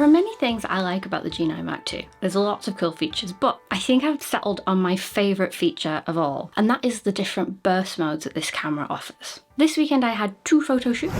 There are many things I like about the G9 Mark II. There's lots of cool features, but I think I've settled on my favourite feature of all, and that is the different burst modes that this camera offers. This weekend I had two photo shoots,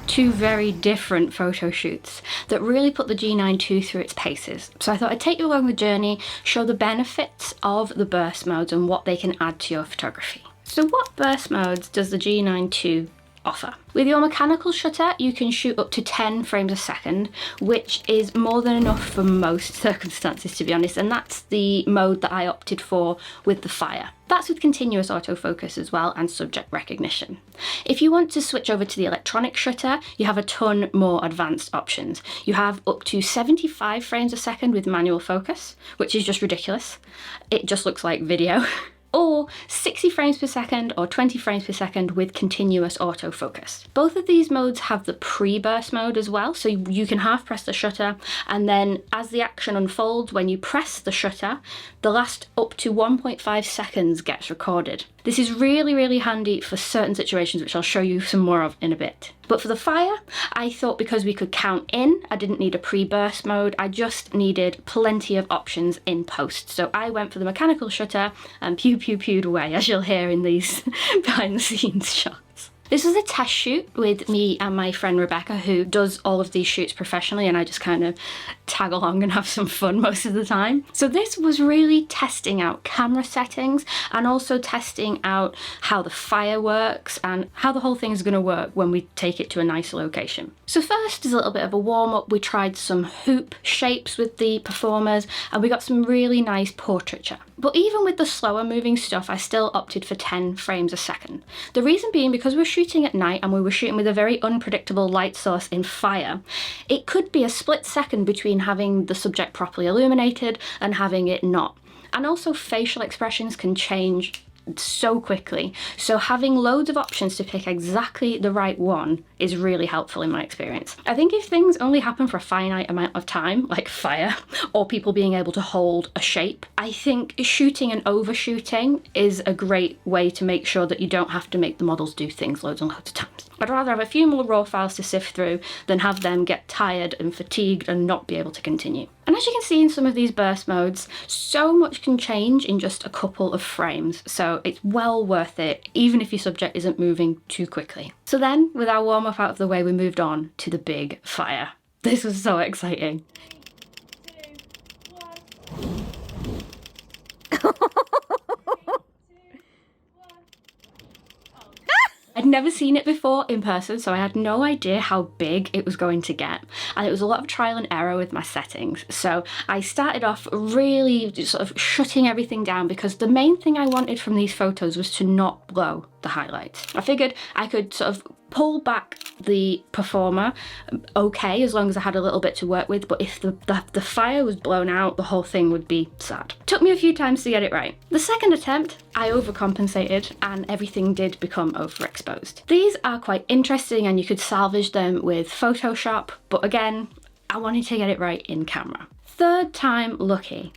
two very different photo shoots that really put the G9 II through its paces. So I thought I'd take you along the journey, show the benefits of the burst modes and what they can add to your photography. So what burst modes does the G9 II offer? With your mechanical shutter, you can shoot up to 10 frames a second, which is more than enough for most circumstances, to be honest, and that's the mode that I opted for with the Fire. That's with continuous autofocus as well and subject recognition. If you want to switch over to the electronic shutter, you have a ton more advanced options. You have up to 75 frames a second with manual focus, which is just ridiculous. It just looks like video. Or 60 frames per second or 20 frames per second with continuous autofocus. Both of these modes have the pre-burst mode as well, so you can half press the shutter, and then as the action unfolds, when you press the shutter, the last up to 1.5 seconds gets recorded. This is really, really handy for certain situations, which I'll show you some more of in a bit. But for the Fire, I thought because we could count in, I didn't need a pre-burst mode, I just needed plenty of options in post. So I went for the mechanical shutter and pewed away, as you'll hear in these behind the scenes shots. This was a test shoot with me and my friend Rebecca, who does all of these shoots professionally, and I just kind of tag along and have some fun most of the time. So this was really testing out camera settings and also testing out how the Fire works and how the whole thing is going to work when we take it to a nicer location. So first, as a little bit of a warm-up, we tried some hoop shapes with the performers and we got some really nice portraiture. But even with the slower moving stuff, I still opted for 10 frames a second. The reason being because we're shooting at night and we were shooting with a very unpredictable light source in Fire, it could be a split second between having the subject properly illuminated and having it not. And also facial expressions can change so quickly, so having loads of options to pick exactly the right one is really helpful in my experience. I think if things only happen for a finite amount of time, like Fire, or people being able to hold a shape, I think shooting and overshooting is a great way to make sure that you don't have to make the models do things loads and loads of times. I'd rather have a few more raw files to sift through than have them get tired and fatigued and not be able to continue. And as you can see in some of these burst modes, so much can change in just a couple of frames, so it's well worth it, even if your subject isn't moving too quickly. So then, with our warm-up out of the way, we moved on to the big Fire. This was so exciting. 3, 2, 1. I'd never seen it before in person, so I had no idea how big it was going to get. And it was a lot of trial and error with my settings. So I started off really sort of shutting everything down because the main thing I wanted from these photos was to not blow the highlights. I figured I could sort of pull back the performer okay as long as I had a little bit to work with, but if the Fire was blown out, the whole thing would be sad. Took me a few times to get it right. The second attempt, I overcompensated and everything did become overexposed. These are quite interesting and you could salvage them with Photoshop, but again, I wanted to get it right in camera. Third time lucky.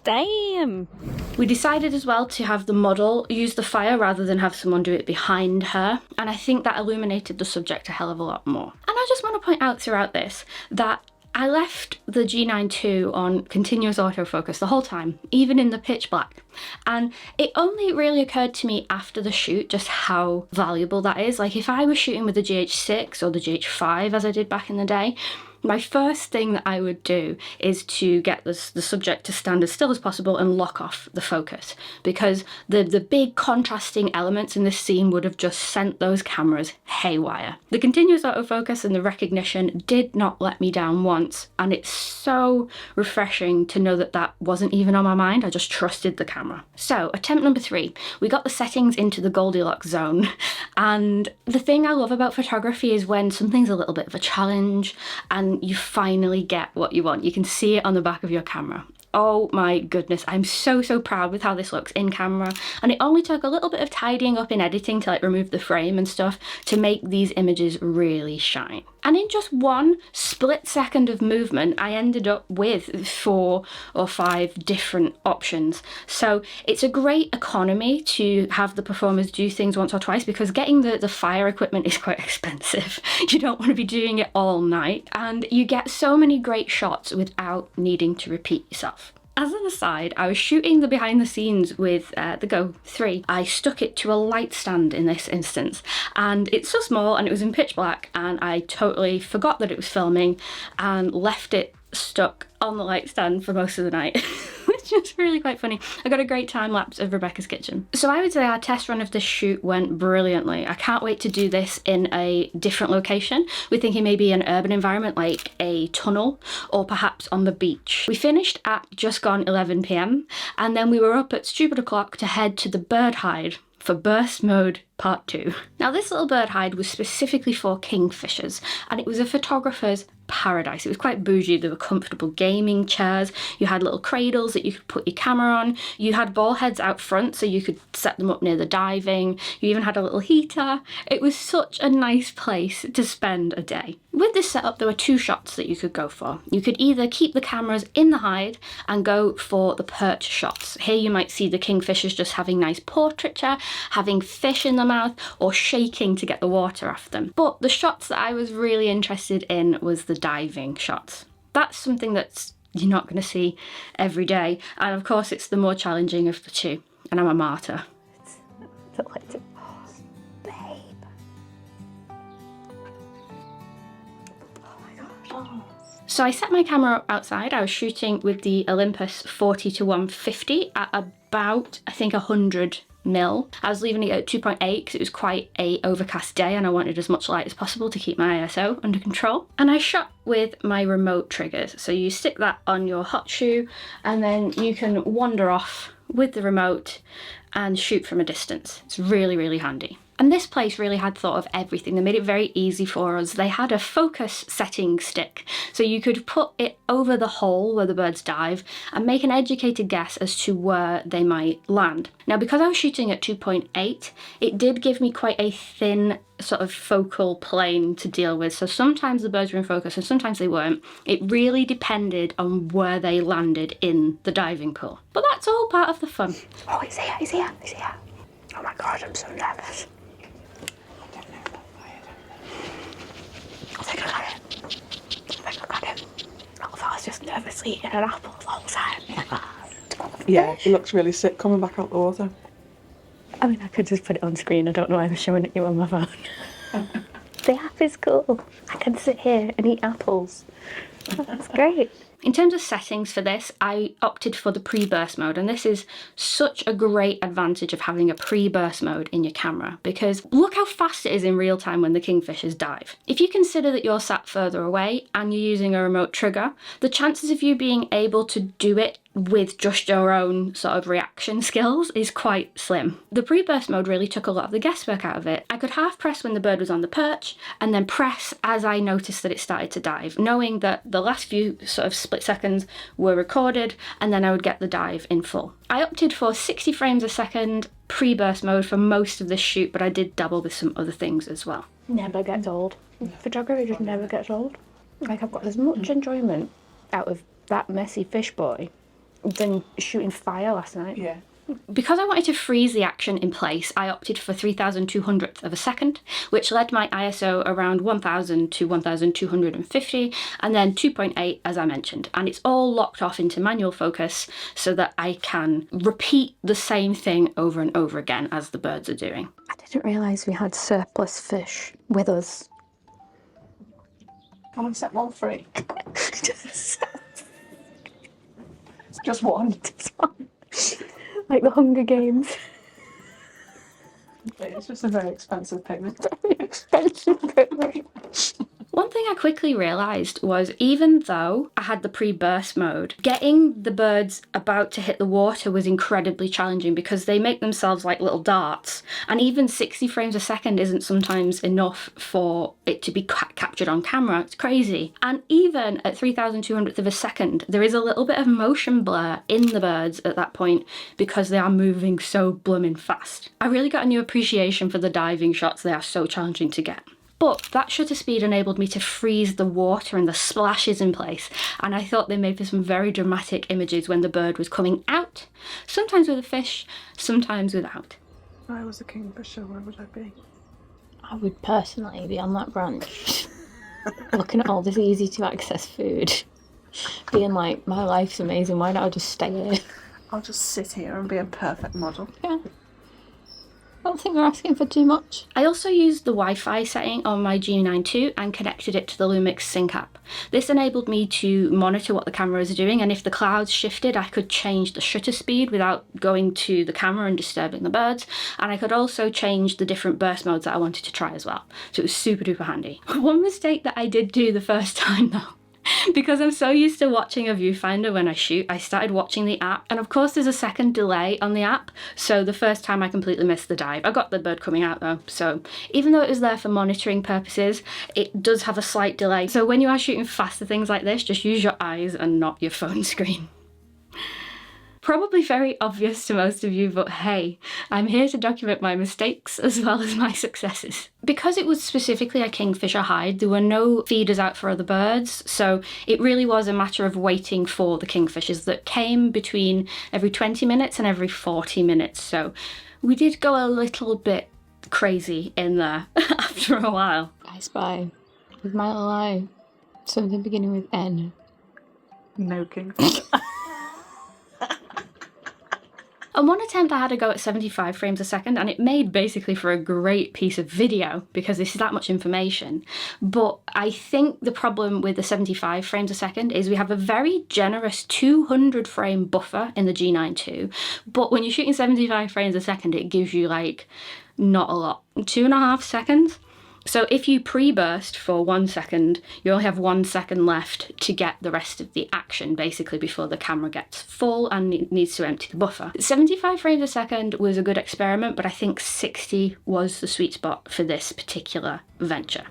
Damn! We decided as well to have the model use the Fire rather than have someone do it behind her, and I think that illuminated the subject a hell of a lot more. And I just want to point out throughout this that I left the G9 II on continuous autofocus the whole time, even in the pitch black. And it only really occurred to me after the shoot just how valuable that is. Like if I was shooting with the GH6 or the GH5 as I did back in the day, my first thing that I would do is to get the subject to stand as still as possible and lock off the focus, because the big contrasting elements in this scene would have just sent those cameras haywire. The continuous autofocus and the recognition did not let me down once, and it's so refreshing to know that that wasn't even on my mind. I just trusted the camera. So attempt number 3, we got the settings into the Goldilocks zone, and the thing I love about photography is when something's a little bit of a challenge and you finally get what you want. You can see it on the back of your camera. Oh my goodness, I'm so proud with how this looks in camera, and it only took a little bit of tidying up in editing to like remove the frame and stuff to make these images really shine. And in just one split second of movement, I ended up with 4 or 5 different options. So it's a great economy to have the performers do things once or twice, because getting the fire equipment is quite expensive. You don't want to be doing it all night, and you get so many great shots without needing to repeat yourself. As an aside, I was shooting the behind the scenes with the Go 3. I stuck it to a light stand in this instance, and it's so small and it was in pitch black, and I totally forgot that it was filming and left it stuck on the light stand for most of the night. Which is really quite funny. I got a great time lapse of Rebecca's kitchen. So I would say our test run of this shoot went brilliantly. I can't wait to do this in a different location. We're thinking maybe an urban environment like a tunnel, or perhaps on the beach. We finished at just gone 11 p.m. and then we were up at stupid o'clock to head to the bird hide for burst mode part 2. Now this little bird hide was specifically for kingfishers, and it was a photographer's paradise. It was quite bougie. There were comfortable gaming chairs, you had little cradles that you could put your camera on, you had ball heads out front so you could set them up near the diving, you even had a little heater. It was such a nice place to spend a day. With this setup, there were 2 shots that you could go for. You could either keep the cameras in the hide and go for the perch shots. Here you might see the kingfishers just having nice portraiture, having fish in the mouth, or shaking to get the water off them. But the shots that I was really interested in was the diving shots. That's something that's you're not going to see every day, and of course it's the more challenging of the 2, and I'm a martyr. It's delightful. Oh, babe. Oh my gosh. Oh. So I set my camera up outside. I was shooting with the Olympus 40-150 at about, I think, 100 mil. I was leaving it at 2.8 because it was quite a overcast day and I wanted as much light as possible to keep my ISO under control. And I shot with my remote triggers. So you stick that on your hot shoe and then you can wander off with the remote and shoot from a distance. It's really, really handy. And this place really had thought of everything. They made it very easy for us. They had a focus setting stick, so you could put it over the hole where the birds dive and make an educated guess as to where they might land. Now, because I was shooting at 2.8, it did give me quite a thin sort of focal plane to deal with. So sometimes the birds were in focus and sometimes they weren't. It really depended on where they landed in the diving pool. But that's all part of the fun. Oh, he's here, he's here, he's here. Oh my God, I'm so nervous. I think I got him. I think I got him. I thought I was just nervously eating an apple the whole time. Yeah, he looks really sick coming back out the water. I mean, I could just put it on screen. I don't know why I'm showing it you on my phone. The app is cool. I can sit here and eat apples. That's great. In terms of settings for this, I opted for the pre-burst mode, and this is such a great advantage of having a pre-burst mode in your camera, because look how fast it is in real time when the kingfishers dive. If you consider that you're sat further away and you're using a remote trigger, the chances of you being able to do it with just your own sort of reaction skills is quite slim. The pre-burst mode really took a lot of the guesswork out of it. I could half press when the bird was on the perch and then press as I noticed that it started to dive, knowing that the last few sort of split seconds were recorded and then I would get the dive in full. I opted for 60 frames a second pre-burst mode for most of this shoot, but I did dabble with some other things as well. Never gets old. Photography just never gets old. Like, I've got as much enjoyment out of that messy fish boy than shooting fire last night. Yeah. Because I wanted to freeze the action in place, I opted for 3,200th of a second, which led my ISO around 1,000 to 1,250, and then 2.8 as I mentioned. And it's all locked off into manual focus so that I can repeat the same thing over and over again as the birds are doing. I didn't realise we had surplus fish with us. Can we set one free? Just one. Like the Hunger Games. It's just a very expensive picnic. Very expensive picnic. One thing I quickly realised was, even though I had the pre-burst mode, getting the birds about to hit the water was incredibly challenging because they make themselves like little darts, and even 60 frames a second isn't sometimes enough for it to be captured on camera. It's crazy. And even at 3,200th of a second, there is a little bit of motion blur in the birds at that point because they are moving so blooming fast. I really got a new appreciation for the diving shots. They are so challenging to get. but that shutter speed enabled me to freeze the water and the splashes in place, and I thought they made for some very dramatic images when the bird was coming out, sometimes with a fish, sometimes without. If I was a kingfisher, where would I be? I would personally be on that branch, looking at all this easy to access food, being like, my life's amazing, why don't I just stay here? I'll just sit here and be a perfect model. Yeah. I don't think we're asking for too much. I also used the Wi-Fi setting on my G9ii and connected it to the Lumix Sync app. This enabled me to monitor what the camera is doing, and if the clouds shifted I could change the shutter speed without going to the camera and disturbing the birds, and I could also change the different burst modes that I wanted to try as well. So it was super duper handy. One mistake that I did do the first time though, because I'm so used to watching a viewfinder when I shoot, I started watching the app, and of course there's a second delay on the app, so the first time I completely missed the dive. I got the bird coming out though, so even though it was there for monitoring purposes, it does have a slight delay. So when you are shooting faster things like this, just use your eyes and not your phone screen. Probably very obvious to most of you, but hey, I'm here to document my mistakes as well as my successes. Because it was specifically a kingfisher hide, there were no feeders out for other birds, so it really was a matter of waiting for the kingfishers that came between every 20 minutes and every 40 minutes, so we did go a little bit crazy in there after a while. I spy with my little eye something beginning with N. No kingfisher. On one attempt I had to go at 75 frames a second, and it made basically for a great piece of video because this is that much information. But I think the problem with the 75 frames a second is we have a very generous 200 frame buffer in the G9ii, but when you're shooting 75 frames a second it gives you like not a lot, 2.5 seconds. So if you pre-burst for 1 second, you only have 1 second left to get the rest of the action, basically, before the camera gets full and it needs to empty the buffer. 75 frames a second was a good experiment, but I think 60 was the sweet spot for this particular venture.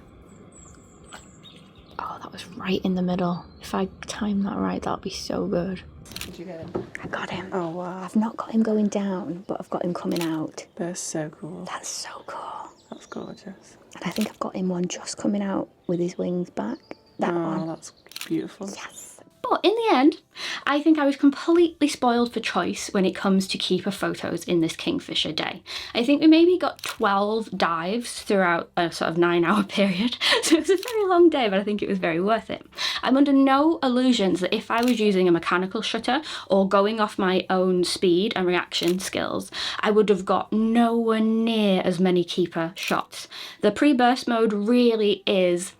Oh, that was right in the middle. If I time that right, that'll be so good. Did you get him? I got him. Oh wow. I've not got him going down, but I've got him coming out. They're so cool. That's so cool. That's gorgeous. And I think I've got him one just coming out with his wings back. That one. That's beautiful. Yes. But in the end, I think I was completely spoiled for choice when it comes to keeper photos in this kingfisher day. I think we maybe got 12 dives throughout a sort of 9-hour period, so it was a very long day, but I think it was very worth it. I'm under no illusions that if I was using a mechanical shutter or going off my own speed and reaction skills, I would have got nowhere near as many keeper shots. The pre-burst mode really is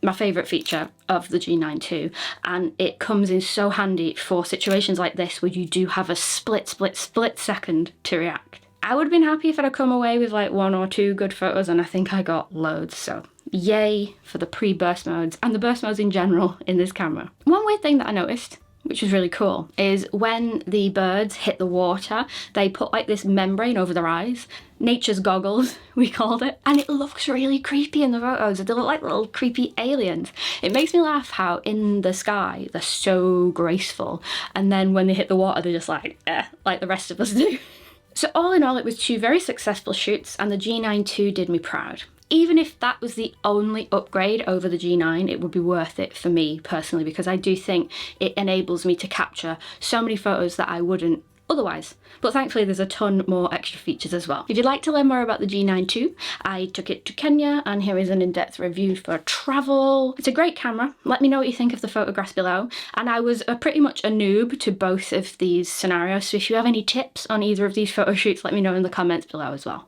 my favourite feature of the G9ii, and it comes in so handy for situations like this where you do have a split second to react. I would have been happy if I'd have come away with like 1 or 2 good photos, and I think I got loads, so yay for the pre-burst modes and the burst modes in general in this camera. One weird thing that I noticed, which was really cool, is when the birds hit the water, they put like this membrane over their eyes. Nature's goggles, we called it, and it looks really creepy in the photos. They look like little creepy aliens. It makes me laugh how in the sky they're so graceful, and then when they hit the water they're just like the rest of us do. So all in all, it was 2 very successful shoots, and the G9ii did me proud. Even if that was the only upgrade over the G9, it would be worth it for me personally, because I do think it enables me to capture so many photos that I wouldn't otherwise. But thankfully there's a ton more extra features as well. If you'd like to learn more about the G9ii, I took it to Kenya, and here is an in-depth review for travel. It's a great camera. Let me know what you think of the photographs below. And I was pretty much a noob to both of these scenarios, so if you have any tips on either of these photo shoots, let me know in the comments below as well.